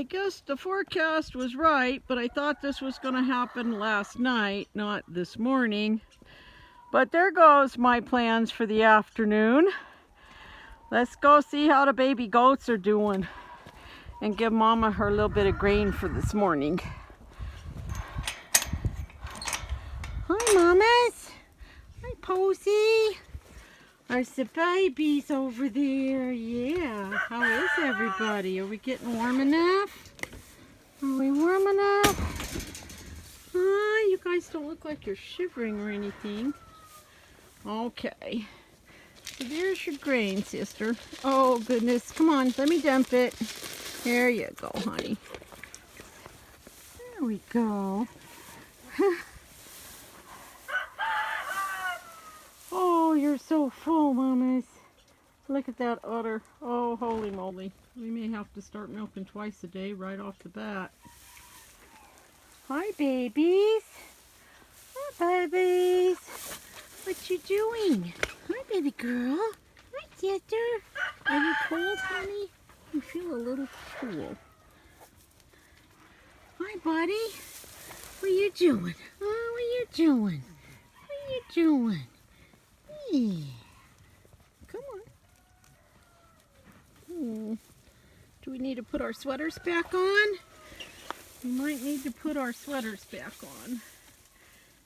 I guess the forecast was right, but I thought this was going to happen last night, not this morning. But there goes my plans for the afternoon. Let's go see how the baby goats are doing and give Mama her little bit of grain for this morning. Hi, Mamas. Hi, Posy. There's the babies over there. Yeah. How is everybody? Are we getting warm enough? Are we warm enough? You guys don't look like you're shivering or anything. Okay. So there's your grain, sister. Oh, goodness. Come on. Let me dump it. There you go, honey. There we go. Oh, you're so full, Mamas. Look at that udder. Oh, holy moly. We may have to start milking twice a day right off the bat. Hi, babies. Hi, babies. What you doing? Hi, baby girl. Hi, sister. Are you cold, honey? You feel a little cool. Hi, buddy. What you doing? Oh, what you doing? What you doing? Yeah. Come on. Do we need to put our sweaters back on? We might need to put our sweaters back on.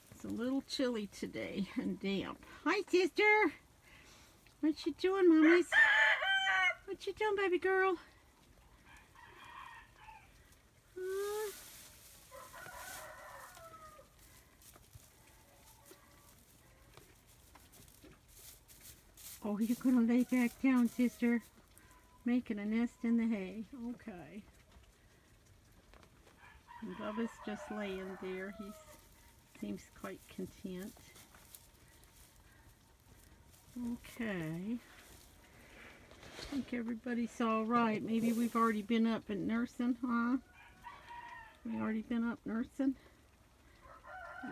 It's a little chilly today and damp. Hi, sister. What you doing, Mamas? What you doing, baby girl? Oh, you're gonna lay back down, sister. Making a nest in the hay. Okay. And Bubba's just laying there. He seems quite content. Okay. I think everybody's all right. Maybe we've already been up and nursing, huh? We already been up nursing? Yeah.